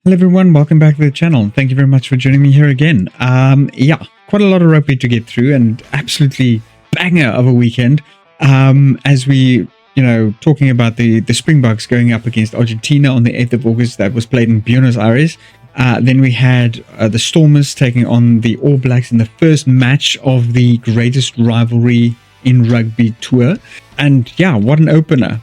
Hello everyone, welcome back to the channel. Thank you very much for joining me here again. Quite a lot of rugby to get through and absolutely banger of a weekend. As we, talking about the Springboks going up against Argentina on the 8th of August, that was played in Buenos Aires. Then we had the Stormers taking on the All Blacks in the first match of the greatest rivalry in rugby tour. And yeah, what an opener.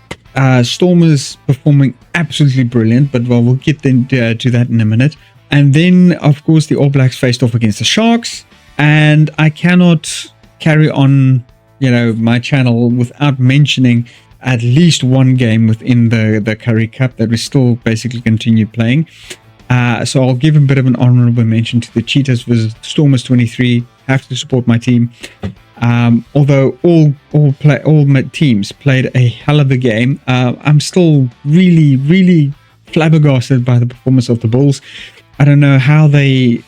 Stormers performing absolutely brilliant, but we'll get into to that in a minute. And then, of course, the All Blacks faced off against the Sharks. And I cannot carry on, my channel without mentioning at least one game within the Curry Cup that we still basically continue playing. So I'll give a bit of an honorable mention to the Cheetahs versus Stormers 23. Have to support my team. Although all my teams played a hell of a game, I'm still really flabbergasted by the performance of the Bulls. I don't know how they're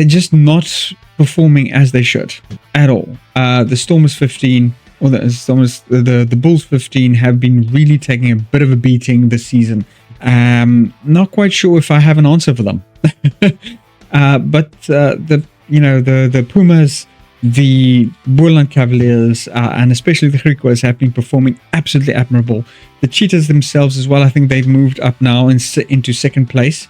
just not performing as they should at all. The Stormers 15 or the Bulls 15 have been really taking a bit of a beating this season. Not quite sure if I have an answer for them. But the Pumas, the Boerland Cavaliers, and especially the Griquas have been performing absolutely admirable. The Cheetahs themselves as well, I think they've moved up now into second place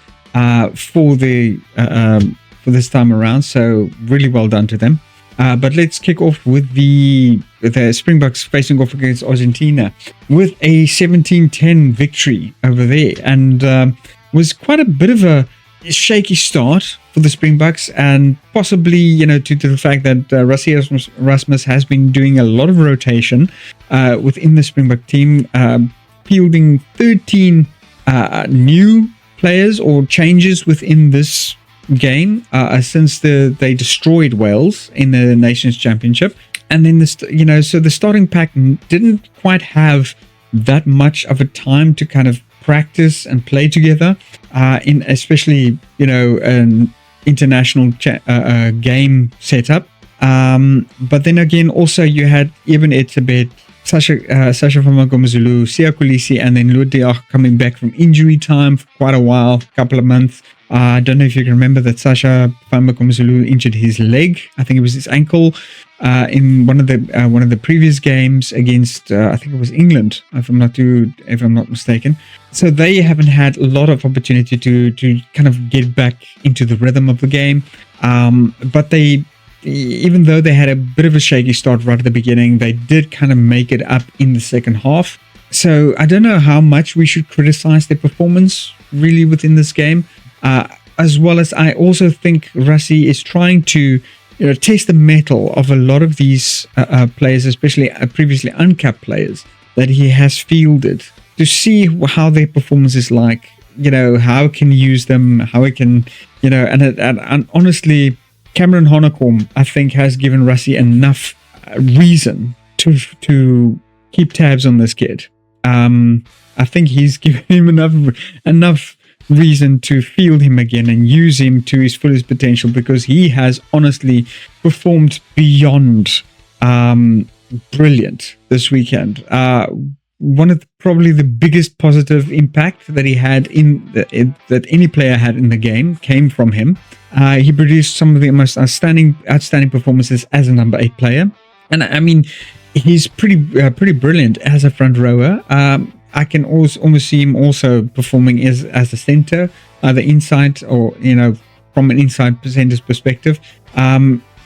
for this time around. So really well done to them. But let's kick off with the Springboks facing off against Argentina with a 17-10 victory over there, and was quite a bit of a shaky start for the Springboks, and possibly due to the fact that Rasmus has been doing a lot of rotation within the Springbok team, fielding 13 new players or changes within this game since they destroyed Wales in the Nations Championship. And then so the starting pack didn't quite have that much of a time to kind of practice and play together in especially an international game setup. But then again, also you had Eben Etzebeth, Sasha Famagomazulu, Sia Kolisi, and then Ludiach coming back from injury time for quite a while, couple of months. I don't know if you can remember that Sasha Famagomazulu injured his leg. I think it was his ankle in one of the previous games against I think it was England, if I'm not mistaken. So they haven't had a lot of opportunity to kind of get back into the rhythm of the game. But they, even though they had a bit of a shaky start right at the beginning, they did kind of make it up in the second half. So I don't know how much we should criticize their performance really within this game. As well as I also think Rassi is trying to test the mettle of a lot of these players, especially previously uncapped players that he has fielded, to see how their performance is like, how can he use them, how he can, and honestly, Cameron Honeycomb, I think, has given Rassi enough reason to keep tabs on this kid. I think he's given him enough reason to field him again and use him to his fullest potential, because he has honestly performed beyond brilliant this weekend. One of probably the biggest positive impact that he had that any player had in the game came from him. He produced some of the most outstanding performances as a number 8 player, and I mean he's pretty brilliant as a front rower. I can almost see him also performing as a center, either inside or from an inside center's perspective.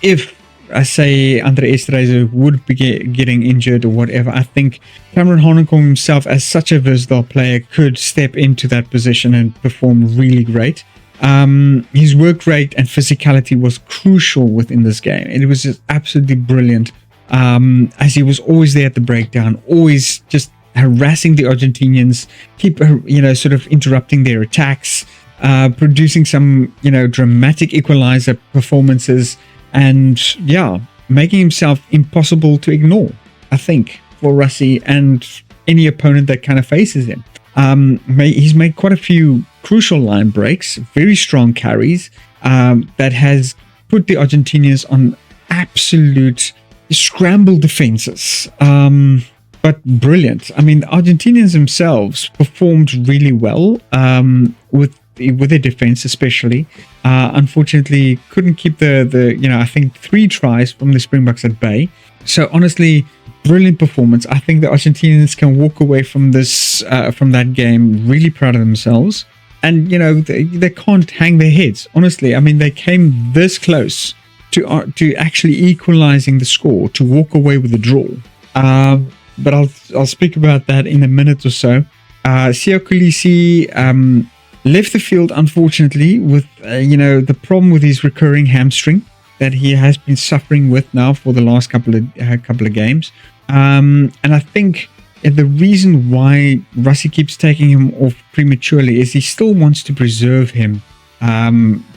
If I say Andre Esterhuizen would be getting injured or whatever, I think Cameron Honeycomb himself, as such a versatile player, could step into that position and perform really great. His work rate and physicality was crucial within this game. It was just absolutely brilliant, as he was always there at the breakdown, always just harassing the Argentinians, keep sort of interrupting their attacks, producing some dramatic equalizer performances, and making himself impossible to ignore, I think, for Rassi and any opponent that kind of faces him. He's made quite a few crucial line breaks, very strong carries, that has put the Argentinians on absolute scramble defenses. But brilliant. I mean, the Argentinians themselves performed really well, with their defense, especially. Unfortunately, couldn't keep the I think 3 tries from the Springboks at bay. So honestly, brilliant performance. I think the Argentinians can walk away from this from that game really proud of themselves. And they can't hang their heads. Honestly, I mean, they came this close to actually equalizing the score to walk away with a draw. But I'll speak about that in a minute or so. Siya Kolisi left the field, unfortunately, with the problem with his recurring hamstring that he has been suffering with now for the last couple of games. And I think the reason why Rassie keeps taking him off prematurely is he still wants to preserve him,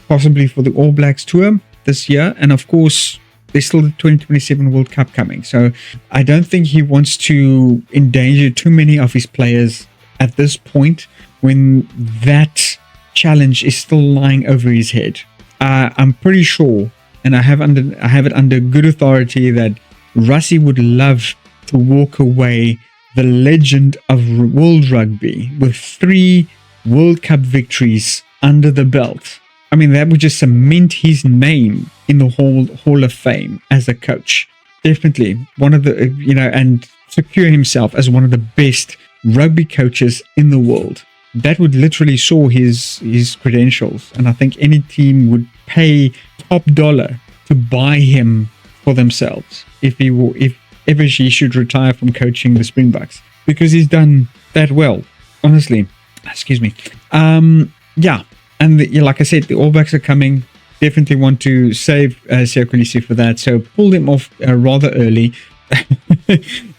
possibly for the All Blacks tour this year. And of course, there's still the 2027 World Cup coming. So I don't think he wants to endanger too many of his players at this point when that challenge is still lying over his head. I'm pretty sure, and I have it under good authority, that Rassie would love to walk away the legend of World Rugby with 3 World Cup victories under the belt. I mean, that would just cement his name in the Hall of Fame as a coach. Definitely one of the, and secure himself as one of the best rugby coaches in the world. That would literally soar his credentials. And I think any team would pay top dollar to buy him for themselves if ever he should retire from coaching the Springboks, because he's done that well, honestly. Excuse me. Yeah. And like I said, the All Blacks are coming. Definitely want to save Siya Kolisi for that. So pulled him off rather early.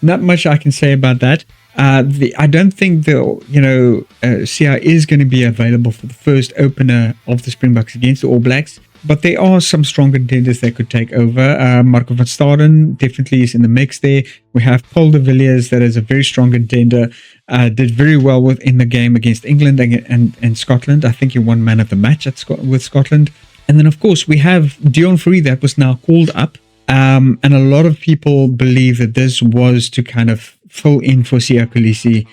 Not much I can say about that. I don't think Siya is going to be available for the first opener of the Springboks against the All Blacks. But there are some strong contenders that could take over. Marco van Staden definitely is in the mix there. We have Paul de Villiers, that is a very strong contender. Did very well in the game against England and Scotland. I think he won man of the match with Scotland. And then, of course, we have Deon Fourie that was now called up. And a lot of people believe that this was to kind of fill in for Siya Kolisi,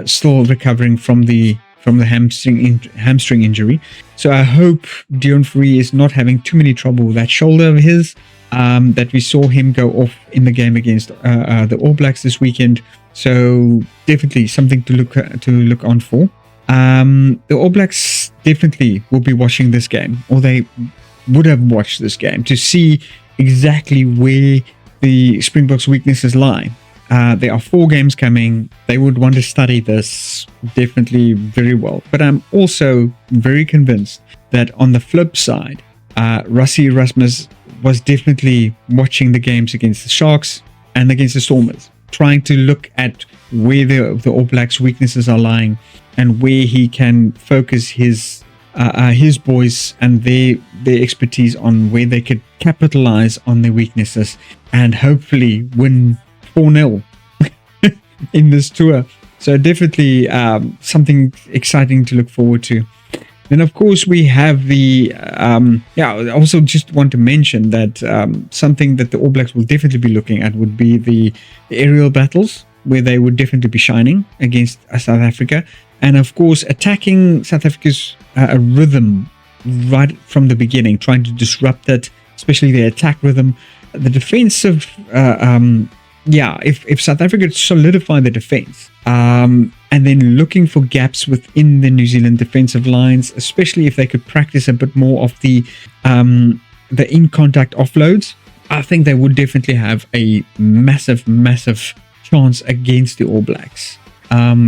still recovering from the hamstring injury. So I hope Deon Fourie is not having too many trouble with that shoulder of his, that we saw him go off in the game against the All Blacks this weekend. So definitely something to look on for. The All Blacks definitely will be watching this game, or they would have watched this game to see exactly where the Springboks' weaknesses lie. There are 4 games coming. They would want to study this definitely very well. But I'm also very convinced that on the flip side, Rassie Erasmus was definitely watching the games against the Sharks and against the Stormers, trying to look at where the All Blacks' weaknesses are lying and where he can focus his boys and their expertise on where they could capitalize on their weaknesses and hopefully win 4-0 in this tour. So definitely something exciting to look forward to. Then of course we have the I also just want to mention that something that the All Blacks will definitely be looking at would be the aerial battles, where they would definitely be shining against South Africa, and of course attacking South Africa's rhythm right from the beginning, trying to disrupt it, especially the attack rhythm. The defensive if South Africa solidify the defense, and then looking for gaps within the New Zealand defensive lines, especially if they could practice a bit more of the in-contact offloads, I think they would definitely have a massive chance against the All Blacks.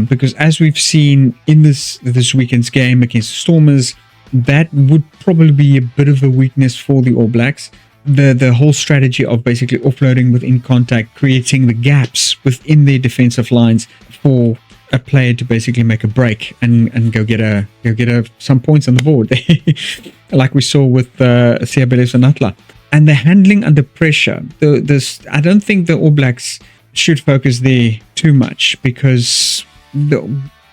Because as we've seen in this weekend's game against the Stormers, that would probably be a bit of a weakness for the All Blacks. The whole strategy of basically offloading within contact, creating the gaps within their defensive lines for a player to basically make a break and go get some points on the board, like we saw with Siabele Sonatla. And the handling under pressure. I don't think the All Blacks should focus there too much, because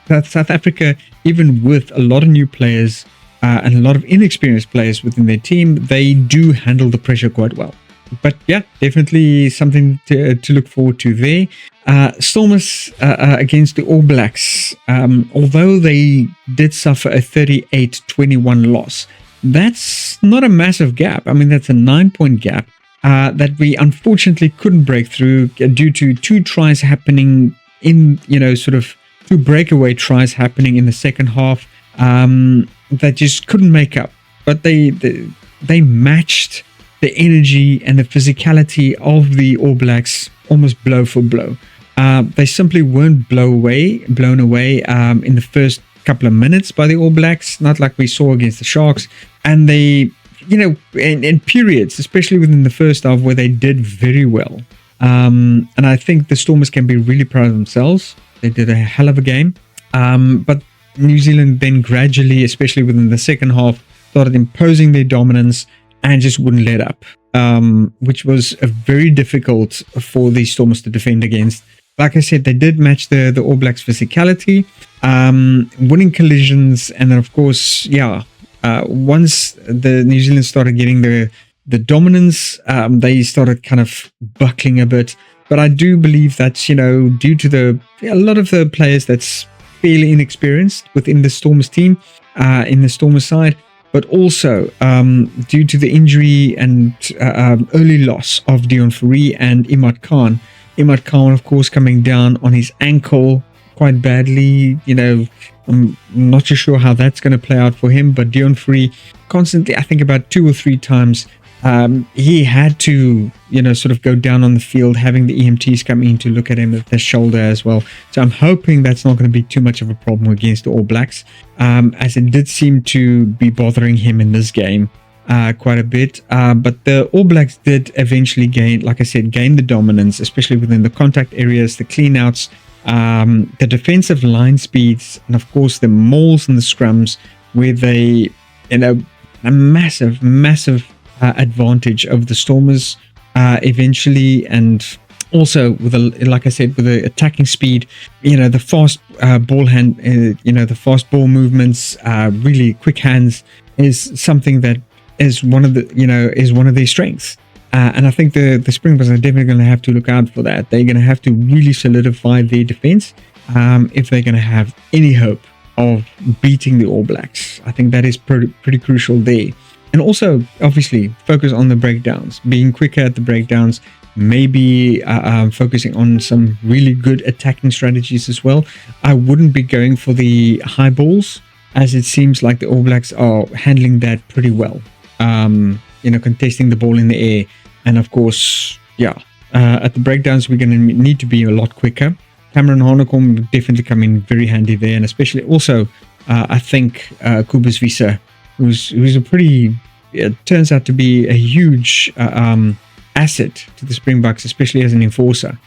South Africa, even with a lot of new players and a lot of inexperienced players within their team, they do handle the pressure quite well. But yeah, definitely something to look forward to there. Stormers against the All Blacks, although they did suffer a 38-21 loss, that's not a massive gap. I mean, that's a 9-point gap that we unfortunately couldn't break through due to two tries happening in, sort of two breakaway tries happening in the second half that just couldn't make up. But they matched the energy and the physicality of the All Blacks almost blow for blow. They simply weren't blown away in the first couple of minutes by the All Blacks, not like we saw against the Sharks. And they, in periods, especially within the first half, where they did very well. And I think the Stormers can be really proud of themselves. They did a hell of a game. But New Zealand then gradually, especially within the second half, started imposing their dominance and just wouldn't let up, which was very difficult for the Stormers to defend against. Like I said, they did match the All Blacks' physicality, winning collisions, and then of course, once the New Zealand started getting the dominance, they started kind of buckling a bit. But I do believe that's, due to a lot of the players that's fairly inexperienced within the Stormers team, in the Stormers side, but also due to the injury and early loss of Dion Fourie and Imad Khan. Imad Khan, of course, coming down on his ankle quite badly. I'm not too sure how that's going to play out for him, but Dion Fourie constantly, I think about 2 or 3 times, he had to, sort of go down on the field, having the EMTs come in to look at him at the shoulder as well. So I'm hoping that's not going to be too much of a problem against the All Blacks, as it did seem to be bothering him in this game quite a bit. But the All Blacks did eventually gain the dominance, especially within the contact areas, the cleanouts, the defensive line speeds, and of course the mauls and the scrums, where they, a massive advantage of the Stormers eventually, and also with the attacking speed, the fast ball hand, the fast ball movements, really quick hands is something that is one of their strengths. And I think the Springboks are definitely going to have to look out for that. They're going to have to really solidify their defense if they're going to have any hope of beating the All Blacks. I think that is pretty crucial there. And also, obviously, focus on the breakdowns, being quicker at the breakdowns, maybe focusing on some really good attacking strategies as well. I wouldn't be going for the high balls, as it seems like the All Blacks are handling that pretty well. Contesting the ball in the air. And of course, at the breakdowns, we're going to need to be a lot quicker. Cameron Hanekom will definitely come in very handy there. And especially also, I think Kubus Visa, who's a pretty, turns out to be a huge asset to the Springboks, especially as an enforcer,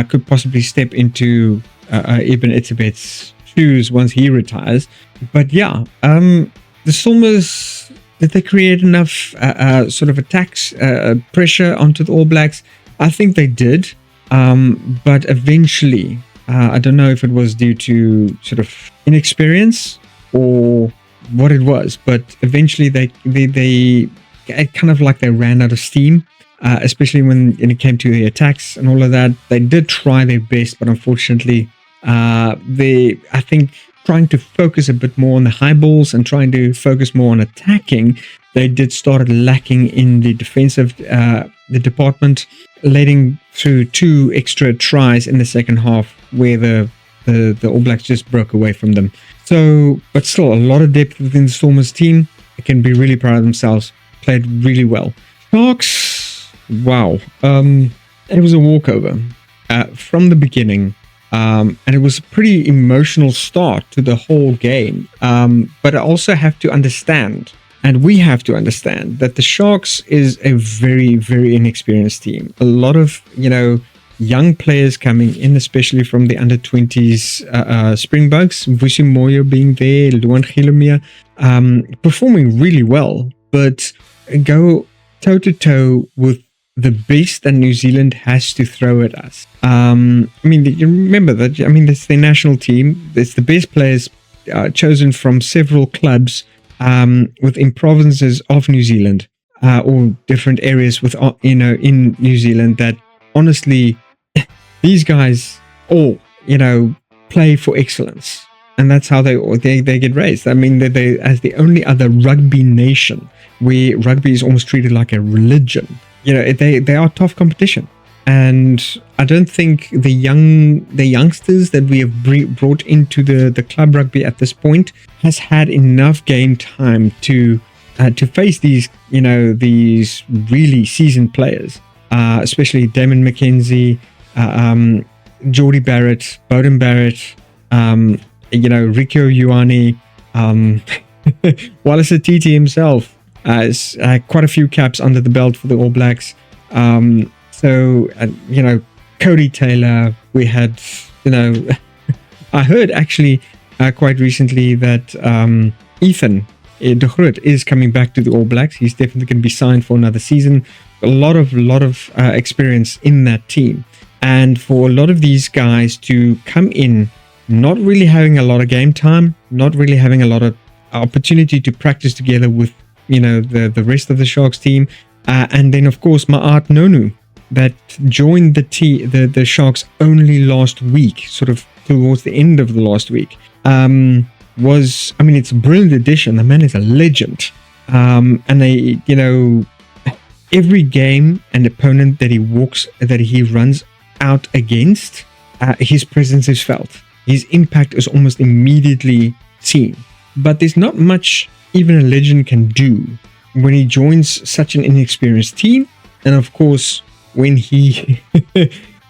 could possibly step into Ibn Itzebet's shoes once he retires. But the Stormers, did they create enough sort of attacks, pressure onto the All Blacks? I think they did, but eventually, I don't know if it was due to sort of inexperience or what it was, but eventually they kind of like they ran out of steam, especially when it came to the attacks and all of that. They did try their best, but unfortunately, I think trying to focus a bit more on the high balls and trying to focus more on attacking, they did start lacking in the defensive the department, leading through 2 extra tries in the second half where the All Blacks just broke away from them. So, but still a lot of depth within the Stormers team. They can be really proud of themselves. Played really well. Sharks, wow. It was a walkover from the beginning. And it was a pretty emotional start to the whole game. But I also have to understand, and we have to understand, that the Sharks is a very, very inexperienced team. A lot of, young players coming in, especially from the under-20s Springboks. Vusi Moyo being there, Luan Gilomir, performing really well, but go toe-to-toe with the best that New Zealand has to throw at us. You remember that, it's their national team. It's the best players chosen from several clubs within provinces of New Zealand. or different areas with, in New Zealand that honestly, these guys all, play for excellence. And that's how they get raised. I mean, they as the only other rugby nation where rugby is almost treated like a religion. They are tough competition. And I don't think the youngsters that we have brought into the club rugby at this point has had enough game time to face these really seasoned players, especially Damon McKenzie, Geordie Barrett, Bowden Barrett, Rico Ioane, Wallace Atiti himself has quite a few caps under the belt for the All Blacks. Cody Taylor, we had, I heard actually quite recently that Ethan de Groot is coming back to the All Blacks. He's definitely going to be signed for another season. A lot of experience in that team. And for a lot of these guys to come in, not really having a lot of game time, not really having a lot of opportunity to practice together with, the rest of the Sharks team. And then, of course, Ma'at Nonu, that joined the Sharks only last week, sort of towards the end of the last week, it's a brilliant addition. The man is a legend. Every game and opponent that he runs out against, his presence is felt. His impact is almost immediately seen. But there's not much even a legend can do when he joins such an inexperienced team. And of course, when he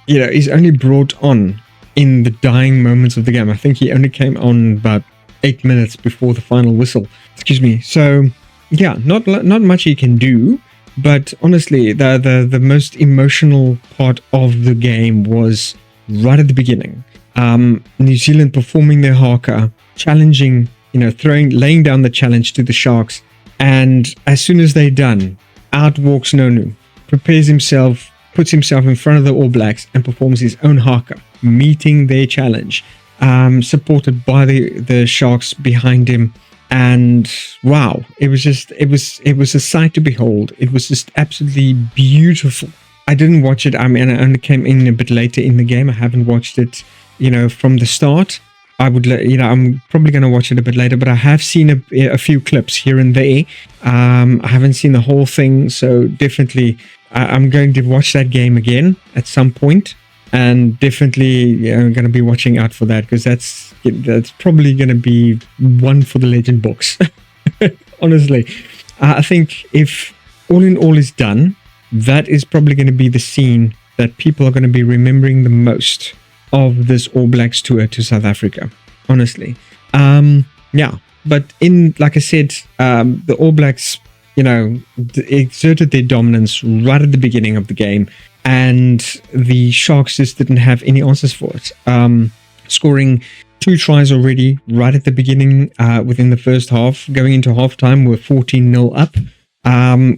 is only brought on in the dying moments of the game. I think he only came on about 8 minutes before the final whistle. Excuse me. So yeah, not much he can do. But honestly, the most emotional part of the game was right at the beginning. New Zealand performing their haka, challenging, laying down the challenge to the Sharks. And as soon as they're done, out walks Nonu, prepares himself, puts himself in front of the All Blacks and performs his own haka, meeting their challenge, supported by the Sharks behind him. And wow, it was a sight to behold. It was just absolutely beautiful. I didn't watch it. I only came in a bit later in the game. I haven't watched it, from the start. I'm probably going to watch it a bit later, but I have seen a few clips here and there. I haven't seen the whole thing, so definitely I'm going to watch that game again at some point, and definitely I'm going to be watching out for that, because that's probably going to be one for the legend books. Honestly, I think if all in all is done, that is probably going to be the scene that people are going to be remembering the most of this All Blacks tour to South Africa, honestly. But like I said, the All Blacks, exerted their dominance right at the beginning of the game, and the Sharks just didn't have any answers for it. Scoring 2 tries already right at the beginning, within the first half. Going into halftime, we're 14-0 up.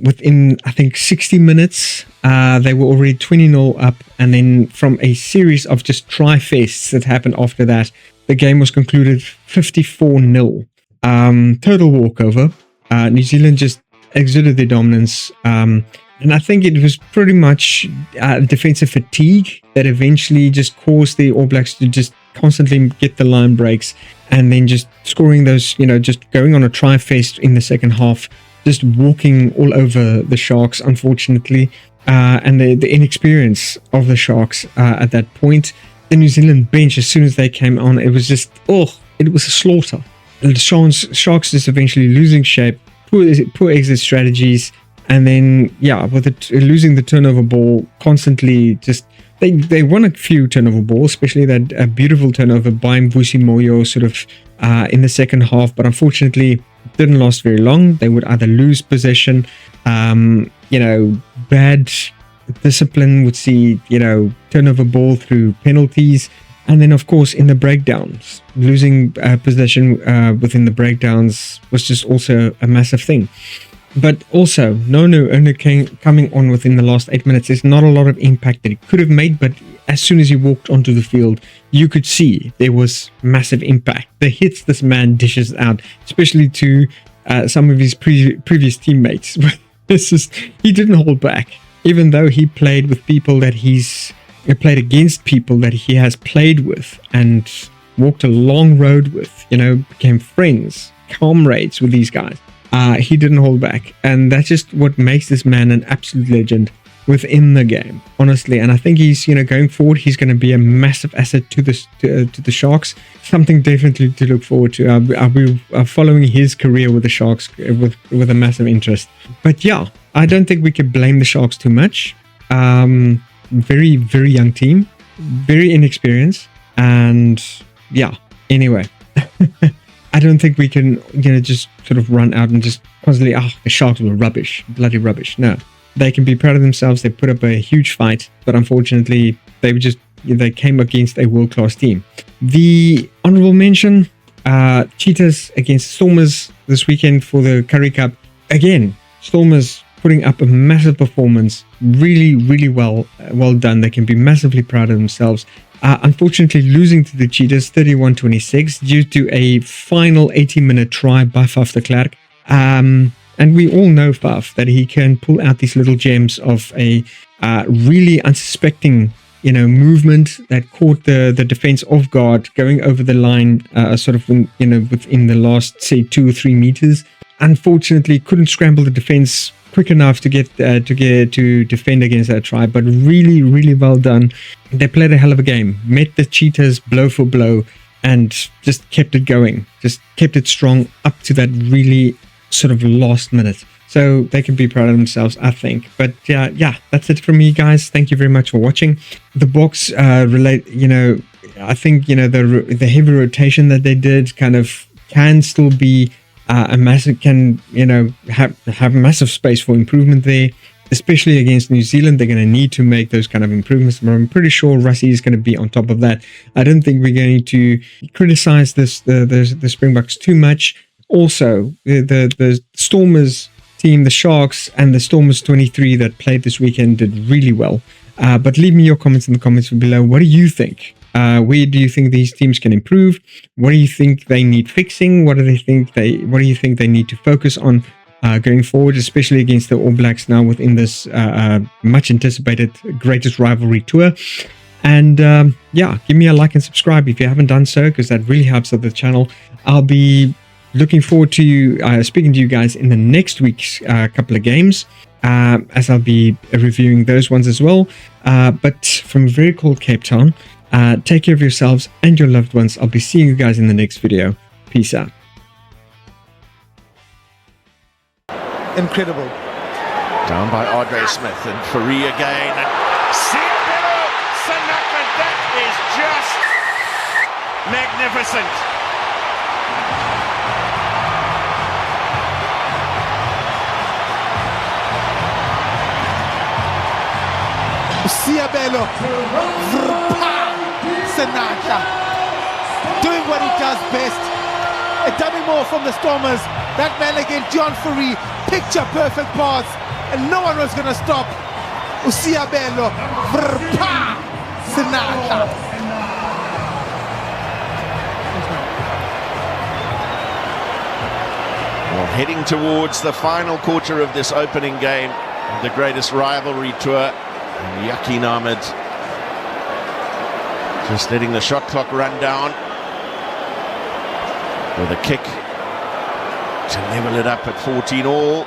Within, I think, 60 minutes, they were already 20-0 up. And then from a series of just try-fests that happened after that, the game was concluded 54-0. Total walkover. New Zealand just exerted their dominance. And I think it was pretty much defensive fatigue that eventually just caused the All Blacks to just constantly get the line breaks, and then just scoring those, just going on a try-fest in the second half, just walking all over the Sharks, unfortunately, and the inexperience of the Sharks at that point. The New Zealand bench, as soon as they came on, it was just, it was a slaughter. And the Sharks just eventually losing shape, poor exit strategies, and then, with losing the turnover ball constantly, just they won a few turnover balls, especially that beautiful turnover by Mvusi Moyo sort of in the second half, but unfortunately it didn't last very long. They would either lose possession, bad discipline would see, turnover ball through penalties, and then of course in the breakdowns, losing possession within the breakdowns was just also a massive thing. But also, Nonu only coming on within the last 8 minutes. There's not a lot of impact that he could have made, but as soon as he walked onto the field, you could see there was massive impact. The hits this man dishes out, especially to some of his previous teammates, he didn't hold back, even though he played with people that he played against people that he has played with and walked a long road with, became friends, comrades with these guys. He didn't hold back, and that's just what makes this man an absolute legend within the game, honestly. And I think he's, going forward, he's going to be a massive asset to the Sharks. Something definitely to look forward to. I'll be following his career with the Sharks with a massive interest. But yeah, I don't think we could blame the Sharks too much. Very, very young team, very inexperienced, and yeah. Anyway, I don't think we can, just sort of run out and just constantly, the Sharks were rubbish, bloody rubbish. No. They can be proud of themselves. They put up a huge fight, but unfortunately, they came against a world-class team. The honorable mention, Cheetahs against Stormers this weekend for the Currie Cup. Again, Stormers putting up a massive performance. Really, really well done. They can be massively proud of themselves. Unfortunately, losing to the Cheetahs 31-26 due to a final 80-minute try by Faf de Klerk. And we all know Faf, that he can pull out these little gems of a really unsuspecting, movement that caught the defense off guard, going over the line, within the last, say, 2 or 3 meters. Unfortunately, couldn't scramble the defense quick enough to get to defend against that try, but really, really well done. They played a hell of a game, met the Cheetahs blow for blow, and just kept it going, just kept it strong up to that really sort of last minute. So they can be proud of themselves, I think. But yeah, that's it from me, guys. Thank you very much for watching. The Boks I think the heavy rotation that they did kind of can still be have massive space for improvement there, especially against New Zealand. They're going to need to make those kind of improvements, but I'm pretty sure Rassie is going to be on top of that. I don't think we're going to criticize the Springboks too much. Also, the Stormers team, the Sharks and the Stormers 23 that played this weekend did really well. But leave me your comments in the comments below. What do you think? Where do you think these teams can improve? What do you think they need fixing? What do you think they need to focus on going forward, especially against the All Blacks now within this much anticipated greatest rivalry tour? And give me a like and subscribe if you haven't done so, because that really helps out the channel. I'll be looking forward to speaking to you guys in the next week's couple of games, as I'll be reviewing those ones as well. But from a very cold Cape Town, take care of yourselves and your loved ones. I'll be seeing you guys in the next video. Peace out. Incredible. Down by Andre Smith and Fourie again. And Siabelo Sanaka, that is just magnificent. Siabelo Sanaka doing what he does best. A dummy more from the Stormers. That man again, John Fourie, picture perfect pass, and no one was going to stop Siabelo Sanaka. Well, heading towards the final quarter of this opening game, the greatest rivalry tour. And Yakin Ahmed just letting the shot clock run down with a kick to level it up at 14 all.